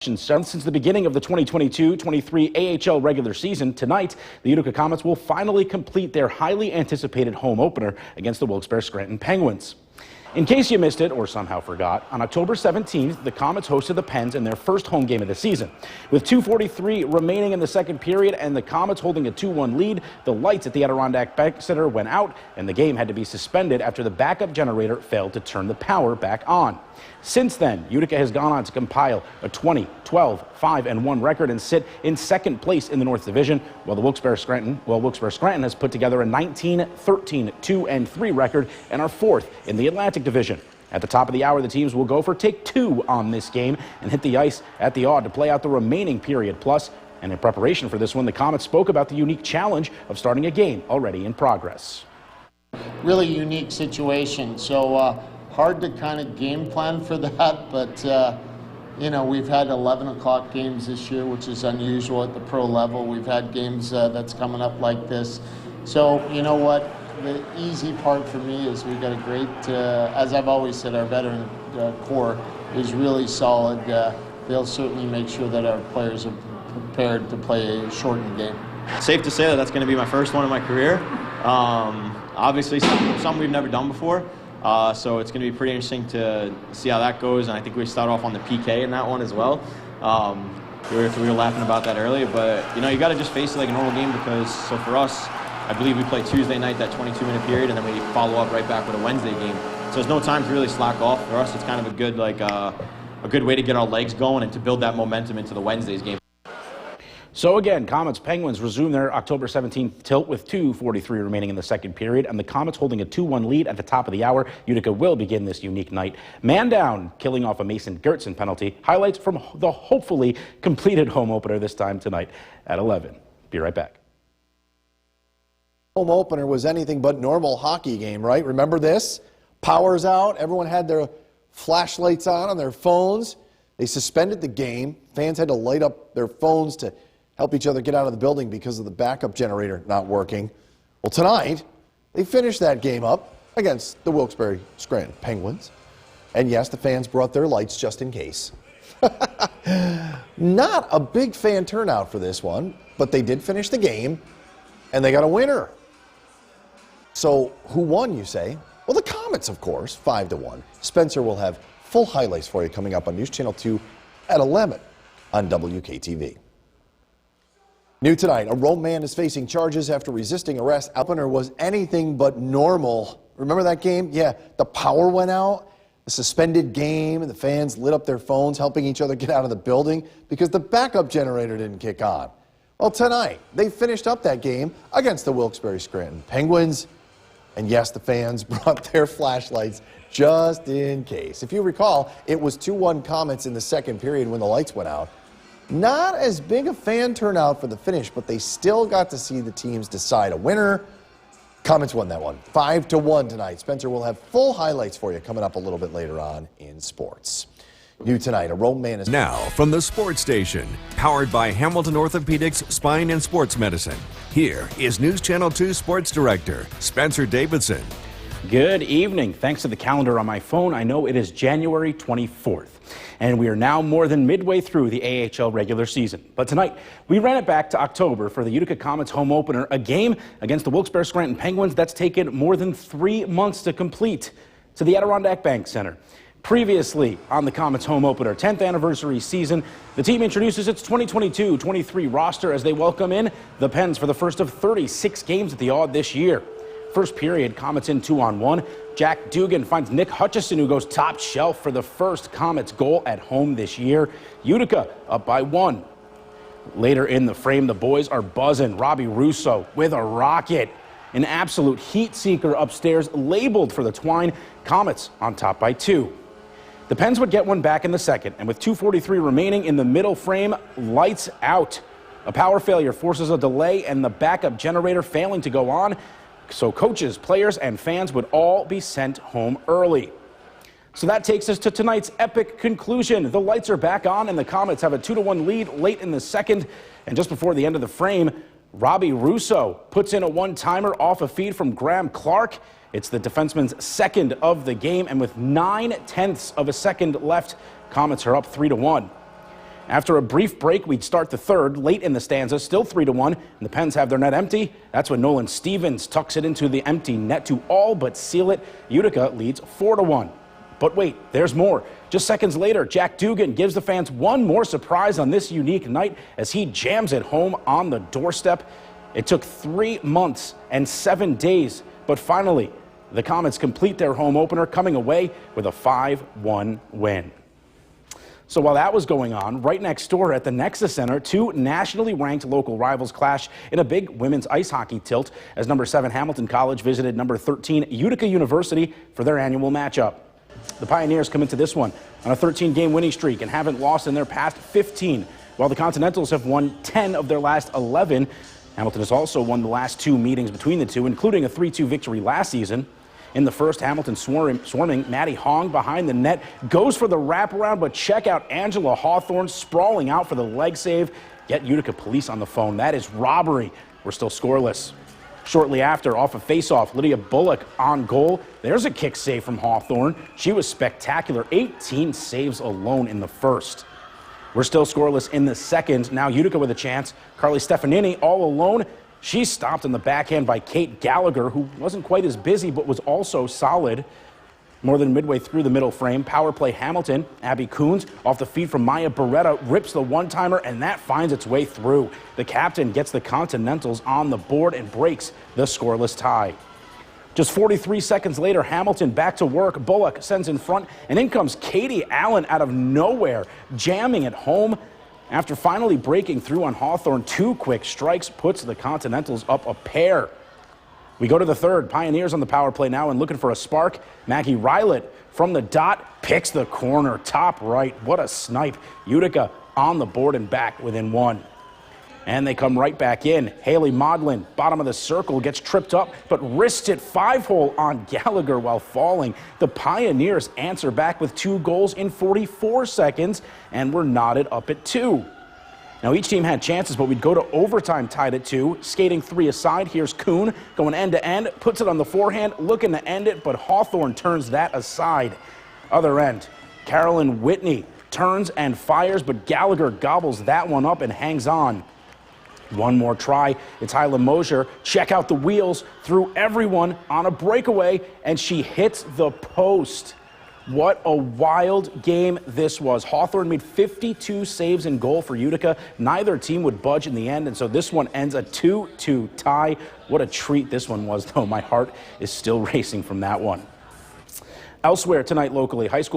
Since the beginning of the 2022-23 AHL regular season, tonight, the Utica Comets will finally complete their highly anticipated home opener against the Wilkes-Barre Scranton Penguins. In case you missed it or somehow forgot, on October 17th, the Comets hosted the Pens in their first home game of the season. With 2:43 remaining in the second period and the Comets holding a 2-1 lead, the lights at the Adirondack Bank Center went out and the game had to be suspended after the backup generator failed to turn the power back on. Since then, Utica has gone on to compile a 20-12-5-1 record and sit in second place in the North Division, while Wilkes-Barre Scranton has put together a 19-13-2-3 record and are fourth in the Atlantic Division. At the top of the hour, the teams will go for take two on this game and hit the ice at the Aud to play out the remaining period plus. And in preparation for this one, the Comets spoke about the unique challenge of starting a game already in progress. Really unique situation. So hard to kind of game plan for that, but you know, we've had 11 o'clock games this year, which is unusual at the pro level. We've had games that's coming up like this. So you know what, the easy part for me is we've got a great, as I've always said, our veteran core is really solid. They'll certainly make sure that our players are prepared to play a shortened game. Safe to say that that's going to be my first one in my career. Obviously something we've never done before. So it's going to be pretty interesting to see how that goes, and I think we start off on the PK in that one as well. We were laughing about that earlier, but you know, you got to just face it like a normal game because, so for us, I believe we play Tuesday night, that 22-minute period, and then we follow up right back with a Wednesday game. So there's no time to really slack off. For us, it's kind of a good a good way to get our legs going and to build that momentum into the Wednesday's game. So again, Comets-Penguins resume their October 17th tilt with 2:43 remaining in the second period, and the Comets holding a 2-1 lead at the top of the hour. Utica will begin this unique night. Man down, killing off a Mason Gertzen penalty. Highlights from the hopefully completed home opener this time tonight at 11. Be right back. Home opener was anything but normal hockey game, right? Remember this? Power's out. Everyone had their flashlights on their phones. They suspended the game. Fans had to light up their phones to help each other get out of the building because of the backup generator not working. Well, tonight, they finished that game up against the Wilkes-Barre Scranton Penguins. And yes, the fans brought their lights just in case. Not a big fan turnout for this one, but they did finish the game, and they got a winner. So who won, you say? Well, the Comets, of course, 5-1. Spencer will have full highlights for you coming up on News Channel 2 at 11 on WKTV. New tonight, a Rome man is facing charges after resisting arrest. Opener was anything but normal. Remember that game? Yeah, the power went out, the suspended game, and the fans lit up their phones, helping each other get out of the building because the backup generator didn't kick on. Well, tonight, they finished up that game against the Wilkes-Barre Scranton Penguins. And yes, the fans brought their flashlights just in case. If you recall, it was 2-1 Comets in the second period when the lights went out. Not as big a fan turnout for the finish, but they still got to see the teams decide a winner. Comets won that one, 5-1 tonight. Spencer will have full highlights for you coming up a little bit later on in sports. New tonight, a Rome man is... Now, from the Sports Station, powered by Hamilton Orthopedics Spine and Sports Medicine, here is News Channel 2 Sports Director Spencer Davidson. Good evening. Thanks to the calendar on my phone, I know it is January 24th. And we are now more than midway through the AHL regular season. But tonight, we ran it back to October for the Utica Comets home opener, a game against the Wilkes-Barre Scranton Penguins that's taken more than 3 months to complete, to the Adirondack Bank Center. Previously on the Comets home opener, 10th anniversary season, the team introduces its 2022-23 roster as they welcome in the Pens for the first of 36 games at the Aud this year. First period, Comets in 2-on-1. Jack Dugan finds Nick Hutchison, who goes top shelf for the first Comets goal at home this year. Utica up by 1. Later in the frame, the boys are buzzing. Robbie Russo with a rocket. An absolute heat seeker upstairs, labeled for the twine. Comets on top by 2. The Pens would get one back in the second, and with 2:43 remaining in the middle frame, lights out. A power failure forces a delay and the backup generator failing to go on, so coaches, players, and fans would all be sent home early. So that takes us to tonight's epic conclusion. The lights are back on, and the Comets have a 2-1 lead late in the second, and just before the end of the frame, Robbie Russo puts in a one-timer off a feed from Graham Clark. It's the defenseman's second of the game, and with 9/10 of a second left, Comets are up 3-1. After a brief break, we'd start the third, late in the stanza, still 3-1, and the Pens have their net empty. That's when Nolan Stevens tucks it into the empty net to all but seal it. Utica leads 4-1. But wait, there's more. Just seconds later, Jack Dugan gives the fans one more surprise on this unique night as he jams it home on the doorstep. It took 3 months and 7 days, but finally, the Comets complete their home opener, coming away with a 5-1 win. So while that was going on, right next door at the Nexus Center, two nationally ranked local rivals clash in a big women's ice hockey tilt as number 7 Hamilton College visited number 13 Utica University for their annual matchup. The Pioneers come into this one on a 13-game winning streak and haven't lost in their past 15, while the Continentals have won 10 of their last 11. Hamilton has also won the last 2 meetings between the two, including a 3-2 victory last season. In the first, Hamilton swarming Maddie Hong behind the net, goes for the wraparound, but check out Angela Hawthorne sprawling out for the leg save. Get Utica police on the phone. That is robbery. We're still scoreless. Shortly after, off a faceoff, Lydia Bullock on goal. There's a kick save from Hawthorne. She was spectacular. 18 saves alone in the first. We're still scoreless in the second. Now Utica with a chance. Carly Stefanini all alone. She's stopped in the backhand by Kate Gallagher, who wasn't quite as busy but was also solid. More than midway through the middle frame, power play Hamilton. Abby Coons off the feed from Maya Beretta rips the one-timer, and that finds its way through. The captain gets the Continentals on the board and breaks the scoreless tie. Just 43 seconds later, Hamilton back to work. Bullock sends in front, and in comes Katie Allen out of nowhere, jamming it home. After finally breaking through on Hawthorne, 2 quick strikes puts the Continentals up a pair. We go to the third. Pioneers on the power play now and looking for a spark. Maggie Rylett from the dot picks the corner, top right. What a snipe. Utica on the board and back within 1. And they come right back in. Haley Modlin, bottom of the circle, gets tripped up, but wrists it 5-hole on Gallagher while falling. The Pioneers answer back with 2 goals in 44 seconds, and we're knotted up at 2. Now, each team had chances, but we'd go to overtime tied at 2. Skating 3 aside, here's Kuhn going end-to-end, puts it on the forehand, looking to end it, but Hawthorne turns that aside. Other end, Carolyn Whitney turns and fires, but Gallagher gobbles that one up and hangs on. One more try. It's Hyla Mosier. Check out the wheels through everyone on a breakaway, and she hits the post. What a wild game this was. Hawthorne made 52 saves in goal for Utica. Neither team would budge in the end, and so this one ends a 2-2 tie. What a treat this one was, though. My heart is still racing from that one. Elsewhere tonight locally, high school